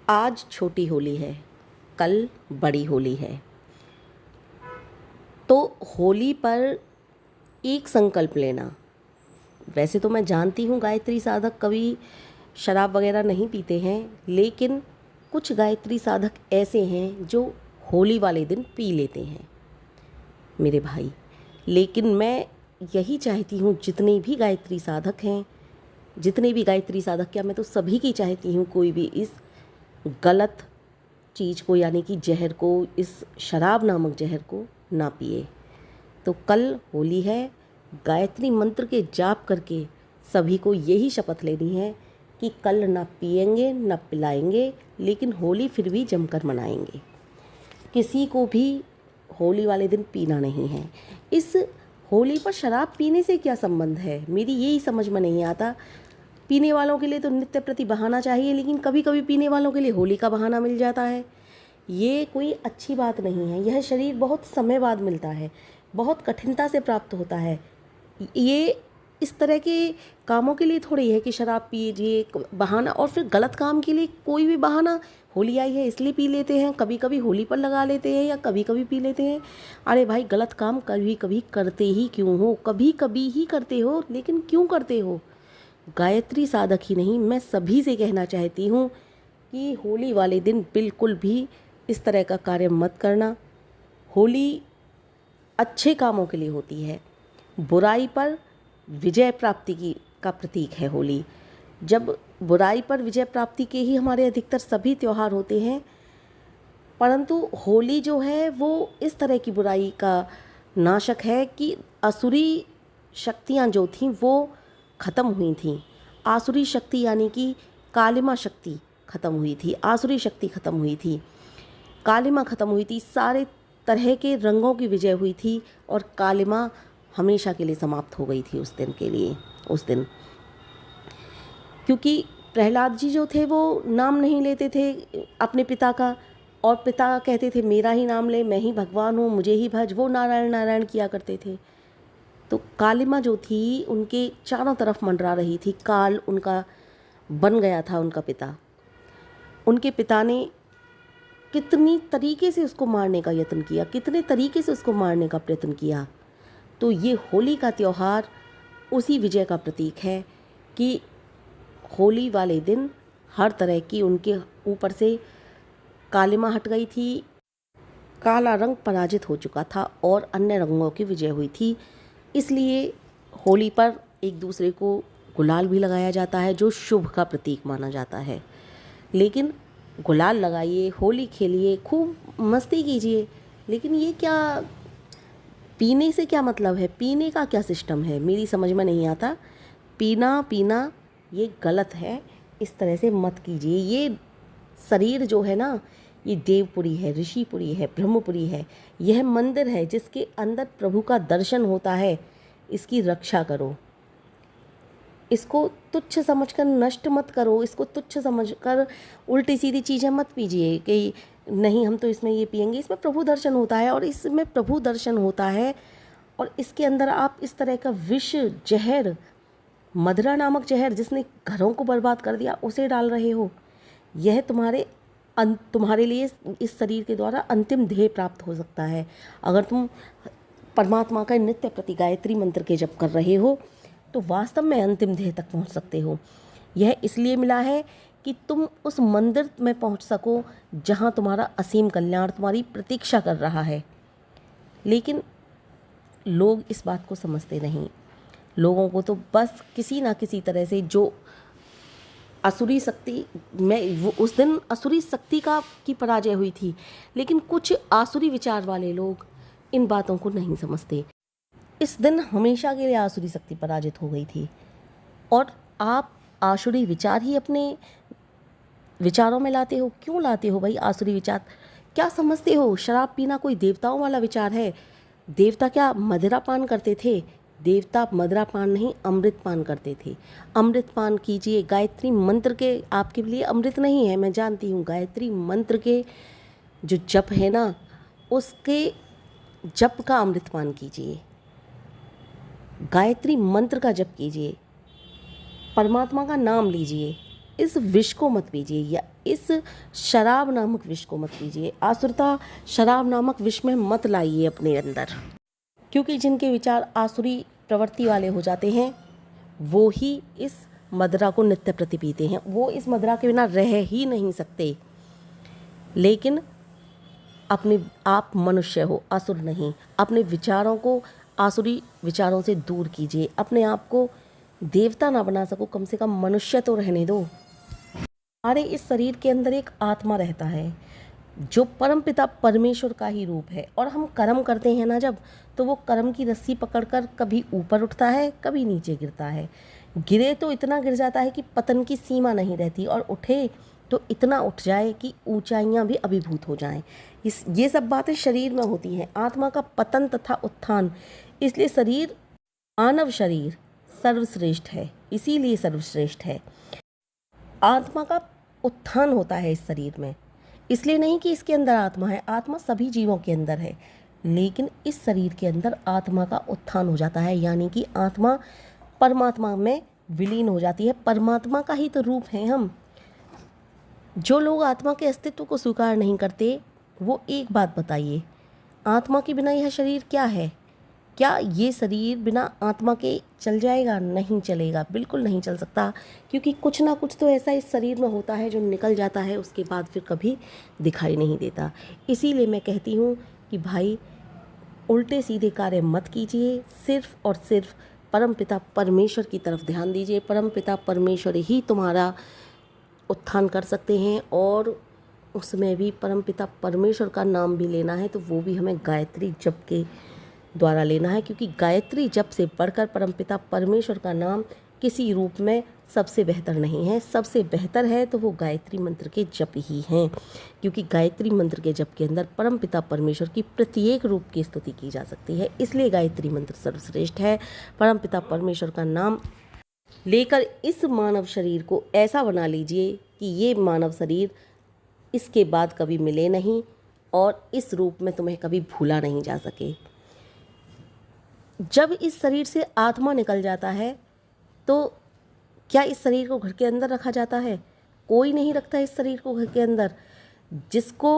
आज छोटी होली है, कल बड़ी होली है। तो होली पर एक संकल्प लेना। वैसे तो मैं जानती हूँ गायत्री साधक कभी शराब वगैरह नहीं पीते हैं, लेकिन कुछ गायत्री साधक ऐसे हैं जो होली वाले दिन पी लेते हैं मेरे भाई। लेकिन मैं यही चाहती हूँ जितने भी गायत्री साधक हैं, जितने भी गायत्री साधक क्या, मैं तो सभी की चाहती हूँ कोई भी इस गलत चीज़ को यानी कि जहर को, इस शराब नामक जहर को ना पिए। तो कल होली है, गायत्री मंत्र के जाप करके सभी को यही शपथ लेनी है कि कल ना पिएंगे ना पिलाएंगे, लेकिन होली फिर भी जमकर मनाएंगे। किसी को भी होली वाले दिन पीना नहीं है। इस होली पर शराब पीने से क्या संबंध है, मेरी यही समझ में नहीं आता। पीने वालों के लिए तो नित्य प्रति बहाना चाहिए, लेकिन कभी कभी पीने वालों के लिए होली का बहाना मिल जाता है। ये कोई अच्छी बात नहीं है। यह शरीर बहुत समय बाद मिलता है, बहुत कठिनता से प्राप्त होता है। ये इस तरह के कामों के लिए थोड़ी है कि शराब पीजिए बहाना, और फिर गलत काम के लिए कोई भी बहाना, होली आई है इसलिए पी लेते हैं, कभी कभी होली पर लगा लेते हैं या कभी कभी पी लेते हैं। अरे भाई, गलत काम कभी कभी करते ही क्यों हो, कभी कभी ही करते हो, लेकिन क्यों करते हो? गायत्री साधक ही नहीं, मैं सभी से कहना चाहती हूँ कि होली वाले दिन बिल्कुल भी इस तरह का कार्य मत करना। होली अच्छे कामों के लिए होती है, बुराई पर विजय प्राप्ति का प्रतीक है होली। जब बुराई पर विजय प्राप्ति के ही हमारे अधिकतर सभी त्यौहार होते हैं, परंतु होली जो है वो इस तरह की बुराई का नाशक है कि असुरी शक्तियाँ जो थीं वो ख़त्म हुई थीं। आसुरी शक्ति यानी कि कालिमा शक्ति ख़त्म हुई थी, आसुरी शक्ति ख़त्म हुई थी, कालिमा ख़त्म हुई थी, सारे तरह के रंगों की विजय हुई थी और कालिमा हमेशा के लिए समाप्त हो गई थी उस दिन के लिए। उस दिन क्योंकि प्रहलाद जी जो थे वो नाम नहीं लेते थे अपने पिता का, और पिता कहते थे मेरा ही नाम ले, मैं ही भगवान हूँ, मुझे ही भज, वो नारायण नारायण किया करते थे। तो कालिमा जो थी उनके चारों तरफ मंडरा रही थी। काल उनका बन गया था, उनका पिता। उनके पिता ने कितनी तरीके से उसको मारने का यत्न किया, कितने तरीके से उसको मारने का प्रयत्न किया। तो ये होली का त्यौहार उसी विजय का प्रतीक है कि होली वाले दिन हर तरह की उनके ऊपर से कालिमा हट गई थी, काला रंग पराजित हो चुका था और अन्य रंगों की विजय हुई थी। इसलिए होली पर एक दूसरे को गुलाल भी लगाया जाता है, जो शुभ का प्रतीक माना जाता है। लेकिन गुलाल लगाइए, होली खेलिए, खूब मस्ती कीजिए, लेकिन ये क्या, पीने से क्या मतलब है? पीने का क्या सिस्टम है, मेरी समझ में नहीं आता। पीना ये गलत है, इस तरह से मत कीजिए। ये शरीर जो है ना, ये देवपुरी है, ऋषिपुरी है, ब्रह्मपुरी है। यह मंदिर है जिसके अंदर प्रभु का दर्शन होता है। इसकी रक्षा करो, इसको तुच्छ समझकर नष्ट मत करो, इसको तुच्छ समझकर उल्टी सीधी चीज़ें मत पीजिए कि नहीं हम तो इसमें ये पियेंगे। इसमें प्रभु दर्शन होता है, और इसमें प्रभु दर्शन होता है और इसके अंदर आप इस तरह का विष जहर, मदिरा नामक जहर जिसने घरों को बर्बाद कर दिया, उसे डाल रहे हो। यह तुम्हारे लिए इस शरीर के द्वारा अंतिम ध्येय प्राप्त हो सकता है। अगर तुम परमात्मा का नित्य प्रति गायत्री मंत्र के जप कर रहे हो तो वास्तव में अंतिम ध्येय तक पहुंच सकते हो। यह इसलिए मिला है कि तुम उस मंदिर में पहुंच सको जहां तुम्हारा असीम कल्याण तुम्हारी प्रतीक्षा कर रहा है। लेकिन लोग इस बात को समझते नहीं। लोगों को तो बस किसी ना किसी तरह से जो असुरी शक्ति में, वो उस दिन असुरी शक्ति की पराजय हुई थी, लेकिन कुछ आसुरी विचार वाले लोग इन बातों को नहीं समझते। इस दिन हमेशा के लिए आसुरी शक्ति पराजित हो गई थी, और आप आसुरी विचार ही अपने विचारों में लाते हो। क्यों लाते हो भाई आसुरी विचार? क्या समझते हो शराब पीना कोई देवताओं वाला विचार है? देवता क्या मदिरा पान करते थे? देवता मदिरा पान नहीं, अमृत पान करते थे। अमृत पान कीजिए। गायत्री मंत्र के, आपके लिए अमृत नहीं है मैं जानती हूँ, गायत्री मंत्र के जो जप है ना, उसके जप का अमृत पान कीजिए, गायत्री मंत्र का जप कीजिए, परमात्मा का नाम लीजिए, इस विष को मत पीजिए, या इस शराब नामक विष को मत पीजिए। आसुरता शराब नामक विष में मत लाइए अपने अंदर, क्योंकि जिनके विचार आसुरी प्रवृत्ति वाले हो जाते हैं वो ही इस मदिरा को नित्य प्रति पीते हैं। वो इस मदिरा के बिना रह ही नहीं सकते। लेकिन अपने आप मनुष्य हो, असुर नहीं। अपने विचारों को आसुरी विचारों से दूर कीजिए। अपने आप को देवता ना बना सको, कम से कम मनुष्य तो रहने दो। हमारे इस शरीर के अंदर एक आत्मा रहता है जो परमपिता परमेश्वर का ही रूप है। और हम कर्म करते हैं ना जब, तो वो कर्म की रस्सी पकड़कर कभी ऊपर उठता है, कभी नीचे गिरता है। गिरे तो इतना गिर जाता है कि पतन की सीमा नहीं रहती, और उठे तो इतना उठ जाए कि ऊंचाइयां भी अभिभूत हो जाएं। ये सब बातें शरीर में होती हैं। आत्मा का पतन तथा उत्थान, इसलिए शरीर, मानव शरीर सर्वश्रेष्ठ है, इसीलिए सर्वश्रेष्ठ है। आत्मा का उत्थान होता है इस शरीर में, इसलिए नहीं कि इसके अंदर आत्मा है। आत्मा सभी जीवों के अंदर है, लेकिन इस शरीर के अंदर आत्मा का उत्थान हो जाता है, यानी कि आत्मा परमात्मा में विलीन हो जाती है। परमात्मा का ही तो रूप है हम। जो लोग आत्मा के अस्तित्व को स्वीकार नहीं करते, वो एक बात बताइए, आत्मा के बिना यह शरीर क्या है? क्या ये शरीर बिना आत्मा के चल जाएगा? नहीं चलेगा, बिल्कुल नहीं चल सकता, क्योंकि कुछ ना कुछ तो ऐसा इस शरीर में होता है जो निकल जाता है, उसके बाद फिर कभी दिखाई नहीं देता। इसीलिए मैं कहती हूँ कि भाई उल्टे सीधे कार्य मत कीजिए, सिर्फ और सिर्फ परमपिता परमेश्वर की तरफ ध्यान दीजिए। परमपिता परमेश्वर ही तुम्हारा उत्थान कर सकते हैं, और उसमें भी परमपिता परमेश्वर का नाम भी लेना है तो वो भी हमें गायत्री जप के द्वारा लेना है, क्योंकि गायत्री जप से बढ़कर परमपिता परमेश्वर का नाम किसी रूप में सबसे बेहतर नहीं है। सबसे बेहतर है तो वो गायत्री मंत्र के जप ही हैं, क्योंकि गायत्री मंत्र के जप के अंदर परमपिता परमेश्वर की प्रत्येक रूप की स्तुति की जा सकती है। इसलिए गायत्री मंत्र सर्वश्रेष्ठ है। परमपिता परमेश्वर का नाम लेकर इस मानव शरीर को ऐसा बना लीजिए कि ये मानव शरीर इसके बाद कभी मिले नहीं, और इस रूप में तुम्हें कभी भूला नहीं जा सके। जब इस शरीर से आत्मा निकल जाता है तो क्या इस शरीर को घर के अंदर रखा जाता है? कोई नहीं रखता इस शरीर को घर के अंदर। जिसको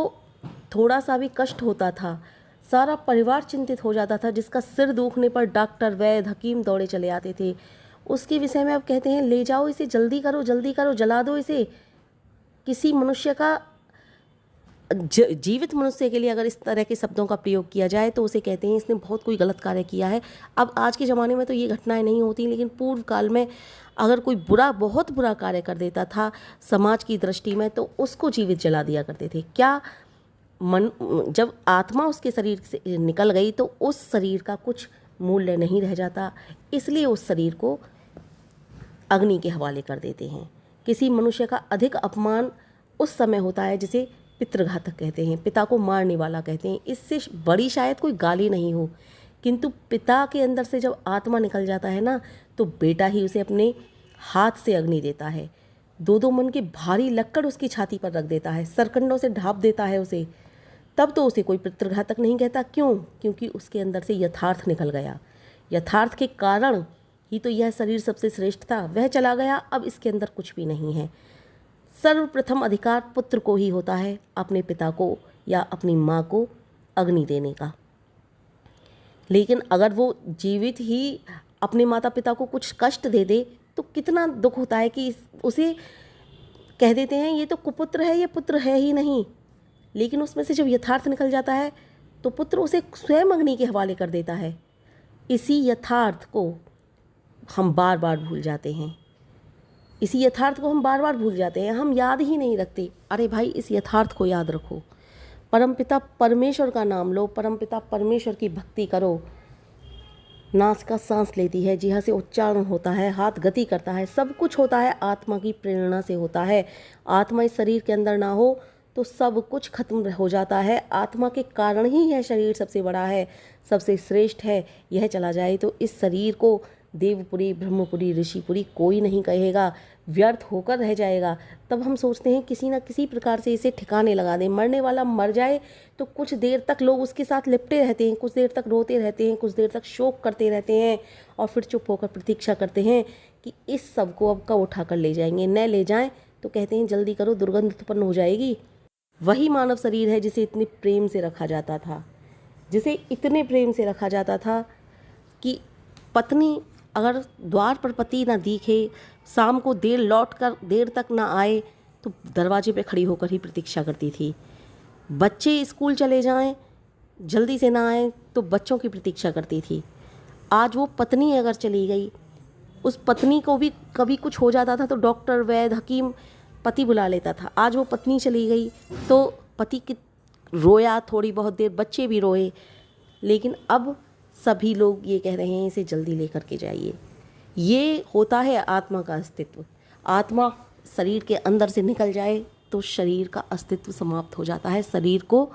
थोड़ा सा भी कष्ट होता था, सारा परिवार चिंतित हो जाता था, जिसका सिर दुखने पर डॉक्टर, वैद्य, हकीम दौड़े चले आते थे, उसके विषय में अब कहते हैं ले जाओ इसे, जल्दी करो, जल्दी करो, जला दो इसे। किसी मनुष्य का, जीवित मनुष्य के लिए अगर इस तरह के शब्दों का प्रयोग किया जाए तो उसे कहते हैं इसने बहुत कोई गलत कार्य किया है। अब आज के ज़माने में तो ये घटनाएं नहीं होती, लेकिन पूर्व काल में अगर कोई बहुत बुरा कार्य कर देता था समाज की दृष्टि में, तो उसको जीवित जला दिया करते थे। क्या जब आत्मा उसके शरीर से निकल गई तो उस शरीर का कुछ मूल्य नहीं रह जाता, इसलिए उस शरीर को अग्नि के हवाले कर देते हैं। किसी मनुष्य का अधिक अपमान उस समय होता है जिसे पितृघातक कहते हैं, पिता को मारने वाला कहते हैं। इससे बड़ी शायद कोई गाली नहीं हो, किंतु पिता के अंदर से जब आत्मा निकल जाता है ना, तो बेटा ही उसे अपने हाथ से अग्नि देता है। दो मन की भारी लक्कड़ उसकी छाती पर रख देता है, सरकंडों से ढाप देता है उसे, तब तो उसे कोई पितृघातक नहीं कहता। क्यों? क्योंकि उसके अंदर से यथार्थ निकल गया। यथार्थ के कारण ही तो यह शरीर सबसे श्रेष्ठ था, वह चला गया, अब इसके अंदर कुछ भी नहीं है। सर्वप्रथम अधिकार पुत्र को ही होता है अपने पिता को या अपनी माँ को अग्नि देने का। लेकिन अगर वो जीवित ही अपने माता पिता को कुछ कष्ट दे दे तो कितना दुख होता है कि उसे कह देते हैं ये तो कुपुत्र है, ये पुत्र है ही नहीं। लेकिन उसमें से जब यथार्थ निकल जाता है तो पुत्र उसे स्वयं अग्नि के हवाले कर देता है। इसी यथार्थ को हम बार बार भूल जाते हैं, इसी यथार्थ को हम बार बार भूल जाते हैं, हम याद ही नहीं रखते। अरे भाई, इस यथार्थ को याद रखो, परमपिता परमेश्वर का नाम लो, परमपिता परमेश्वर की भक्ति करो। नासिका सांस लेती है, जिह्वा से उच्चारण होता है, हाथ गति करता है, सब कुछ होता है आत्मा की प्रेरणा से होता है। आत्मा इस शरीर के अंदर ना हो तो सब कुछ खत्म हो जाता है। आत्मा के कारण ही यह शरीर सबसे बड़ा है, सबसे श्रेष्ठ है। यह चला जाए तो इस शरीर को देवपुरी, ब्रह्मपुरी, ऋषिपुरी कोई नहीं कहेगा, व्यर्थ होकर रह जाएगा। तब हम सोचते हैं किसी न किसी प्रकार से इसे ठिकाने लगा दें। मरने वाला मर जाए तो कुछ देर तक लोग उसके साथ लिपटे रहते हैं, कुछ देर तक रोते रहते हैं, कुछ देर तक शोक करते रहते हैं, और फिर चुप होकर प्रतीक्षा करते हैं कि इस सब को अब कब उठा कर ले जाएंगे। न ले जाएं तो कहते हैं जल्दी करो, दुर्गंध उत्पन्न हो जाएगी। वही मानव शरीर है जिसे इतने प्रेम से रखा जाता था, जिसे इतने प्रेम से रखा जाता था कि पत्नी अगर द्वार पर पति ना दिखे, शाम को देर तक ना आए, तो दरवाजे पे खड़ी होकर ही प्रतीक्षा करती थी। बच्चे स्कूल चले जाएं, जल्दी से ना आए तो बच्चों की प्रतीक्षा करती थी। आज वो पत्नी अगर चली गई, उस पत्नी को भी कभी कुछ हो जाता था तो डॉक्टर, वैद्य, हकीम पति बुला लेता था। आज वो पत्नी चली गई तो पति की रोया थोड़ी बहुत देर, बच्चे भी रोए, लेकिन अब सभी लोग ये कह रहे हैं इसे जल्दी लेकर के जाइए। ये होता है आत्मा का अस्तित्व। आत्मा शरीर के अंदर से निकल जाए तो शरीर का अस्तित्व समाप्त हो जाता है, शरीर को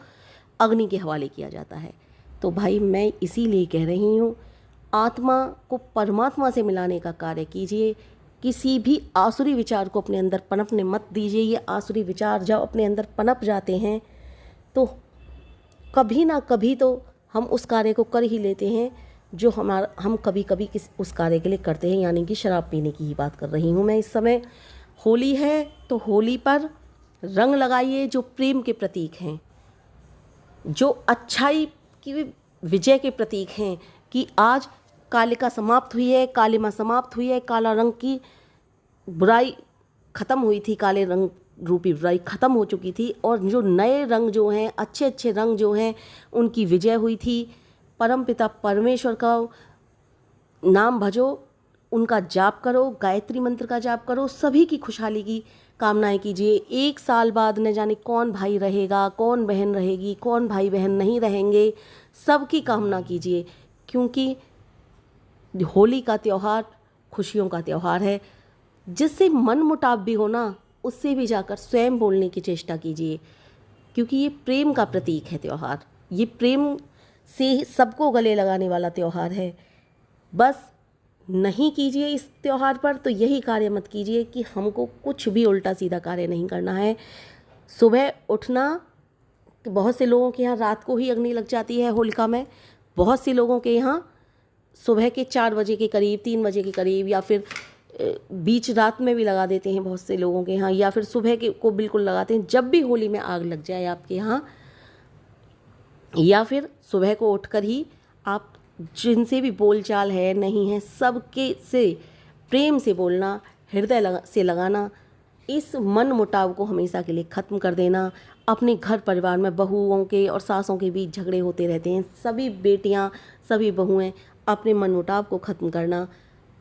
अग्नि के हवाले किया जाता है। तो भाई मैं इसीलिए कह रही हूँ, आत्मा को परमात्मा से मिलाने का कार्य कीजिए। किसी भी आसुरी विचार को अपने अंदर पनपने मत दीजिए। ये आसुरी विचार जब अपने अंदर पनप जाते हैं तो कभी ना कभी तो हम उस कार्य को कर ही लेते हैं जो हम कभी कभी उस कार्य के लिए करते हैं, यानी कि शराब पीने की ही बात कर रही हूँ मैं इस समय। होली है तो होली पर रंग लगाइए जो प्रेम के प्रतीक हैं, जो अच्छाई की विजय के प्रतीक हैं, कि आज कालिका समाप्त हुई है, कालिमा समाप्त हुई है, काला रंग की बुराई ख़त्म हुई थी, काले रंग रूपी बुराई ख़त्म हो चुकी थी, और जो नए रंग जो हैं, अच्छे अच्छे रंग जो हैं, उनकी विजय हुई थी। परमपिता परमेश्वर का नाम भजो, उनका जाप करो, गायत्री मंत्र का जाप करो, सभी की खुशहाली की कामनाएं कीजिए। 1 साल बाद न जाने कौन भाई रहेगा, कौन बहन रहेगी, कौन भाई बहन नहीं रहेंगे, सबकी कामना कीजिए, क्योंकि होली का त्यौहार खुशियों का त्यौहार है। जिससे मन मुटाव भी हो ना, उससे भी जाकर स्वयं बोलने की चेष्टा कीजिए, क्योंकि ये प्रेम का प्रतीक है त्यौहार। ये प्रेम से सबको गले लगाने वाला त्यौहार है। बस नहीं कीजिए इस त्यौहार पर तो यही कार्य मत कीजिए कि हमको कुछ भी उल्टा सीधा कार्य नहीं करना है। सुबह उठना, बहुत से लोगों के यहाँ रात को ही अग्नि लग जाती है होलिका में, बहुत से लोगों के यहाँ सुबह के 4 बजे के करीब, 3 बजे के करीब, या फिर बीच रात में भी लगा देते हैं बहुत से लोगों के यहाँ, या फिर सुबह के को बिल्कुल लगाते हैं। जब भी होली में आग लग जाए आपके यहाँ, या फिर सुबह को उठकर ही आप जिनसे भी बोलचाल है नहीं है, सबके से प्रेम से बोलना, हृदय से लगाना, इस मन मुटाव को हमेशा के लिए ख़त्म कर देना। अपने घर परिवार में बहुओं के और सासों के बीच झगड़े होते रहते हैं, सभी बेटियां, सभी बहुएं अपने मन मुटाव को ख़त्म करना,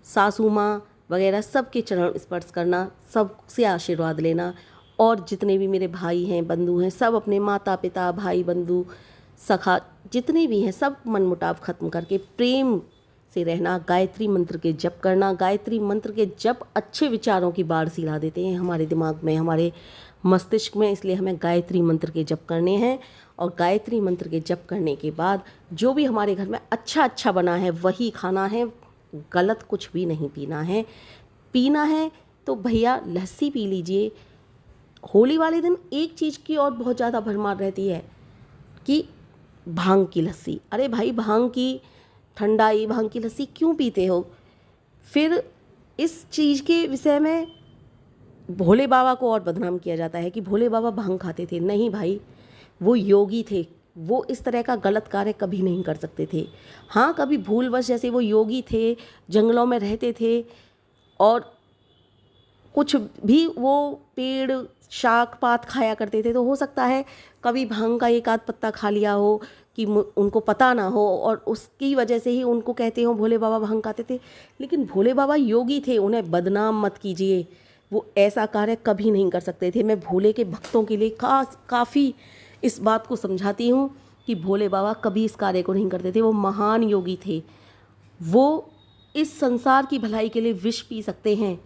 सासू माँ वगैरह सबके चरण स्पर्श करना, सबसे आशीर्वाद लेना, और जितने भी मेरे भाई हैं, बंधु हैं, सब अपने माता पिता, भाई बंधु, सखा जितने भी हैं, सब मन मुटाव ख़त्म करके प्रेम से रहना। गायत्री मंत्र के जप करना। गायत्री मंत्र के जप अच्छे विचारों की बाढ़ सिला देते हैं हमारे दिमाग में, हमारे मस्तिष्क में, इसलिए हमें गायत्री मंत्र के जप करने हैं। और गायत्री मंत्र के जप करने के बाद जो भी हमारे घर में अच्छा बना है वही खाना है, गलत कुछ भी नहीं पीना है। पीना है तो भैया लस्सी पी लीजिए। होली वाले दिन एक चीज़ की और बहुत ज़्यादा भरमार रहती है कि भांग की लस्सी। अरे भाई, भांग की ठंडाई, भांग की लस्सी क्यों पीते हो? फिर इस चीज़ के विषय में भोले बाबा को और बदनाम किया जाता है कि भोले बाबा भांग खाते थे। नहीं भाई, वो योगी थे, वो इस तरह का गलत कार्य कभी नहीं कर सकते थे। हाँ, कभी भूलवश, जैसे वो योगी थे, जंगलों में रहते थे और कुछ भी वो पेड़ शाक पात खाया करते थे, तो हो सकता है कभी भांग का एक आध पत्ता खा लिया हो कि उनको पता ना हो, और उसकी वजह से ही उनको कहते हो भोले बाबा भांग खाते थे। लेकिन भोले बाबा योगी थे, उन्हें बदनाम मत कीजिए, वो ऐसा कार्य कभी नहीं कर सकते थे। मैं भोले के भक्तों के लिए काफ़ी इस बात को समझाती हूँ कि भोले बाबा कभी इस कार्य को नहीं करते थे। वो महान योगी थे, वो इस संसार की भलाई के लिए विष पी सकते हैं,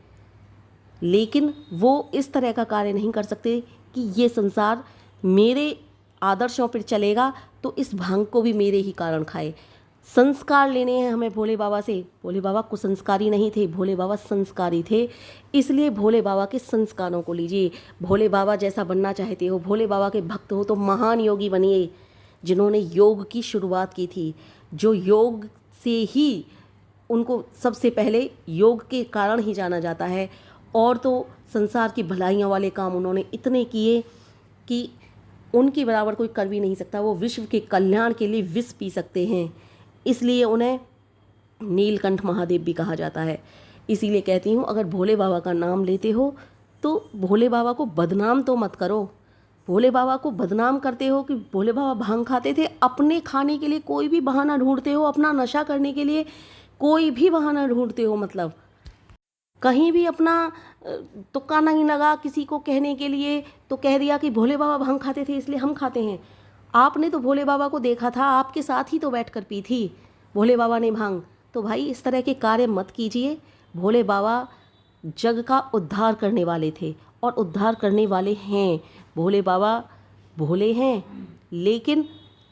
लेकिन वो इस तरह का कार्य नहीं कर सकते कि ये संसार मेरे आदर्शों पर चलेगा तो इस भांग को भी मेरे ही कारण खाए। संस्कार लेने हैं हमें भोले बाबा से। भोले बाबा कुसंस्कारी नहीं थे, भोले बाबा संस्कारी थे, इसलिए भोले बाबा के संस्कारों को लीजिए। भोले बाबा जैसा बनना चाहते हो, भोले बाबा के भक्त हो, तो महान योगी बनिए जिन्होंने योग की शुरुआत की थी, जो योग से ही उनको सबसे पहले योग के कारण ही जाना जाता है। और तो संसार की भलाइयों वाले काम उन्होंने इतने किए कि उनके बराबर कोई कर भी नहीं सकता। वो विश्व के कल्याण के लिए विष पी सकते हैं, इसलिए उन्हें नीलकंठ महादेव भी कहा जाता है। इसीलिए कहती हूँ, अगर भोले बाबा का नाम लेते हो तो भोले बाबा को बदनाम तो मत करो। भोले बाबा को बदनाम करते हो कि भोले बाबा भांग खाते थे, अपने खाने के लिए कोई भी बहाना ढूंढते हो, अपना नशा करने के लिए कोई भी बहाना ढूंढते हो। मतलब कहीं भी अपना तुक्का नहीं लगा किसी को कहने के लिए, तो कह दिया कि भोले बाबा भांग खाते थे इसलिए हम खाते हैं। आपने तो भोले बाबा को देखा था, आपके साथ ही तो बैठकर पी थी भोले बाबा ने भांग। तो भाई इस तरह के कार्य मत कीजिए। भोले बाबा जग का उद्धार करने वाले थे और उद्धार करने वाले हैं। भोले बाबा भोले हैं, लेकिन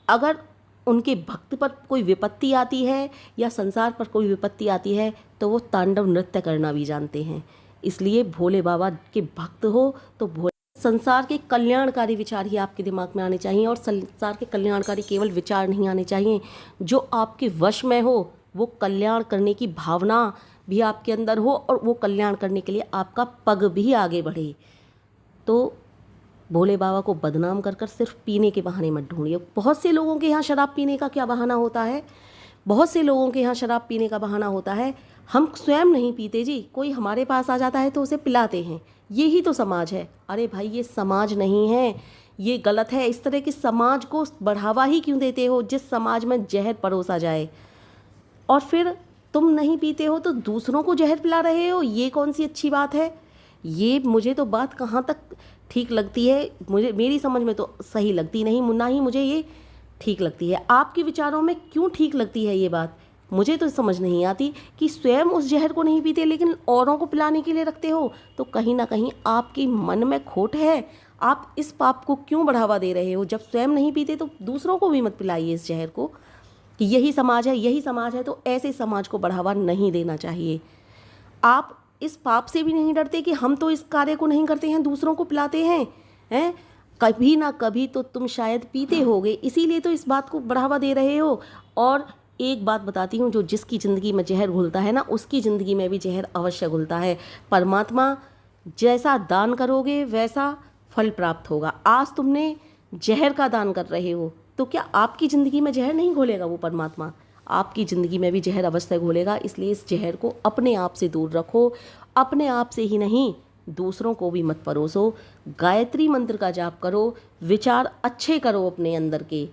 अगर उनके भक्त पर कोई विपत्ति आती है या संसार पर कोई विपत्ति आती है तो वो तांडव नृत्य करना भी जानते हैं। इसलिए भोले बाबा के भक्त हो तो संसार के कल्याणकारी विचार ही आपके दिमाग में आने चाहिए। और संसार के कल्याणकारी केवल विचार नहीं आने चाहिए, जो आपके वश में हो वो कल्याण करने की भावना भी आपके अंदर हो और वो कल्याण करने के लिए आपका पग भी आगे बढ़े। तो भोले बाबा को बदनाम कर कर सिर्फ पीने के बहाने मत ढूंढिए। बहुत से लोगों के यहाँ शराब पीने का क्या बहाना होता है, बहुत से लोगों के यहाँ शराब पीने का बहाना होता है, हम स्वयं नहीं पीते जी, कोई हमारे पास आ जाता है तो उसे पिलाते हैं। यही तो समाज है। अरे भाई ये समाज नहीं है, ये गलत है। इस तरह के समाज को बढ़ावा ही क्यों देते हो जिस समाज में जहर परोसा जाए, और फिर तुम नहीं पीते हो तो दूसरों को जहर पिला रहे हो। ये कौन सी अच्छी बात है? ये मुझे तो बात कहाँ तक ठीक लगती है, मुझे मेरी समझ में तो सही लगती नहीं, ना ही मुझे ये ठीक लगती है। आपके विचारों में क्यों ठीक लगती है ये बात, मुझे तो समझ नहीं आती कि स्वयं उस जहर को नहीं पीते लेकिन औरों को पिलाने के लिए रखते हो। तो कहीं ना कहीं आपके मन में खोट है। आप इस पाप को क्यों बढ़ावा दे रहे हो? जब स्वयं नहीं पीते तो दूसरों को भी मत पिलाइए इस जहर को कि यही समाज है, यही समाज है। तो ऐसे समाज को बढ़ावा नहीं देना चाहिए। आप इस पाप से भी नहीं डरते कि हम तो इस कार्य को नहीं करते हैं, दूसरों को पिलाते हैं। कभी ना कभी तो तुम शायद पीते होगे, इसीलिए तो इस बात को बढ़ावा दे रहे हो। और एक बात बताती हूँ, जो जिसकी ज़िंदगी में जहर घुलता है ना, उसकी ज़िंदगी में भी जहर अवश्य घुलता है। परमात्मा जैसा दान करोगे वैसा फल प्राप्त होगा। आज तुमने जहर का दान कर रहे हो तो क्या आपकी ज़िंदगी में जहर नहीं घोलेगा वो परमात्मा? आपकी ज़िंदगी में भी जहर अवश्य घोलेगा। इसलिए इस जहर को अपने आप से दूर रखो। अपने आप से ही नहीं, दूसरों को भी मत परोसो। गायत्री मंत्र का जाप करो, विचार अच्छे करो, अपने अंदर के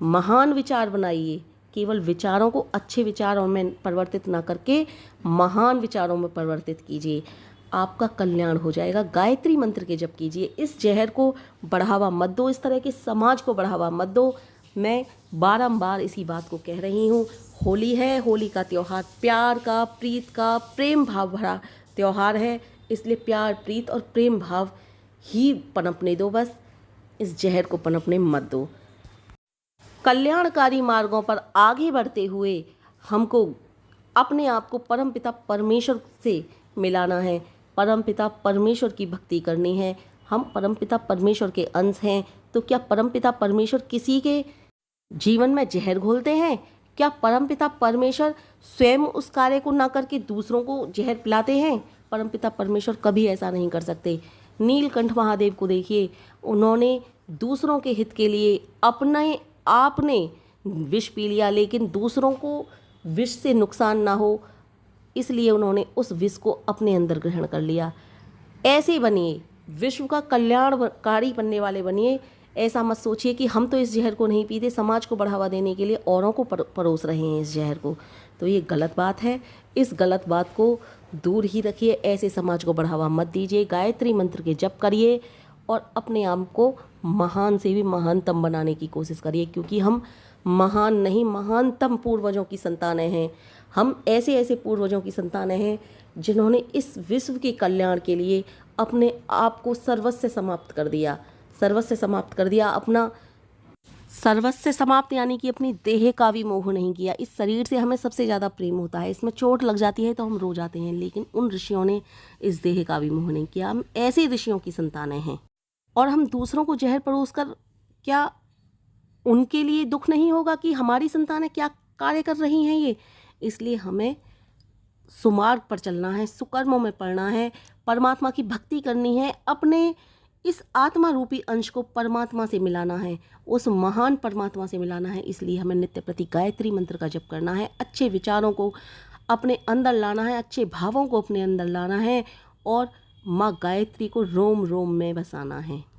महान विचार बनाइए। केवल विचारों को अच्छे विचारों में परिवर्तित ना करके महान विचारों में परिवर्तित कीजिए, आपका कल्याण हो जाएगा। गायत्री मंत्र के जप कीजिए। इस जहर को बढ़ावा मत दो, इस तरह के समाज को बढ़ावा मत दो। मैं बारंबार इसी बात को कह रही हूँ। होली है, होली का त्यौहार प्यार का, प्रीत का, प्रेम भाव भरा त्यौहार है। इसलिए प्यार, प्रीत और प्रेम भाव ही पनपने दो, बस इस जहर को पनपने मत दो। कल्याणकारी मार्गों पर आगे बढ़ते हुए हमको अपने आप को परमपिता परमेश्वर से मिलाना है, परमपिता परमेश्वर की भक्ति करनी है। हम परमपिता परमेश्वर के अंश हैं, तो क्या परमपिता परमेश्वर किसी के जीवन में जहर घोलते हैं? क्या परमपिता परमेश्वर स्वयं उस कार्य को ना करके दूसरों को जहर पिलाते हैं? परमपिता परमेश्वर कभी ऐसा नहीं कर सकते। नीलकंठ महादेव को देखिए, उन्होंने दूसरों के हित के लिए अपने आपने विष पी लिया, लेकिन दूसरों को विष से नुकसान ना हो इसलिए उन्होंने उस विष को अपने अंदर ग्रहण कर लिया। ऐसे बनिए, विश्व का कल्याणकारी बनने वाले बनिए। ऐसा मत सोचिए कि हम तो इस जहर को नहीं पीते, समाज को बढ़ावा देने के लिए औरों को परोस रहे हैं इस जहर को। तो ये गलत बात है। इस गलत बात को दूर ही रखिए, ऐसे समाज को बढ़ावा मत दीजिए। गायत्री मंत्र के जप करिए और अपने आप को महान से भी महानतम बनाने की कोशिश करिए, क्योंकि हम महान नहीं, महानतम पूर्वजों की संतानें हैं। हम ऐसे ऐसे पूर्वजों की संतानें हैं जिन्होंने इस विश्व के कल्याण के लिए अपने आप को सर्वस्व समाप्त कर दिया। सर्वस्व समाप्त कर दिया, अपना सर्वस्व समाप्त यानी कि अपनी देह का भी मोह नहीं किया। इस शरीर से हमें सबसे ज़्यादा प्रेम होता है, इसमें चोट लग जाती है तो हम रो जाते हैं, लेकिन उन ऋषियों ने इस देह का भी मोह नहीं किया। हम ऐसे ऋषियों की संतानें हैं और हम दूसरों को जहर परोस कर क्या उनके लिए दुख नहीं होगा कि हमारी संतानें क्या कार्य कर रही हैं ये? इसलिए हमें सुमार्ग पर चलना है, सुकर्मों में पड़ना है, परमात्मा की भक्ति करनी है, अपने इस आत्मा रूपी अंश को परमात्मा से मिलाना है, उस महान परमात्मा से मिलाना है। इसलिए हमें नित्य प्रति गायत्री मंत्र का जप करना है, अच्छे विचारों को अपने अंदर लाना है, अच्छे भावों को अपने अंदर लाना है और माँ गायत्री को रोम रोम में बसाना है।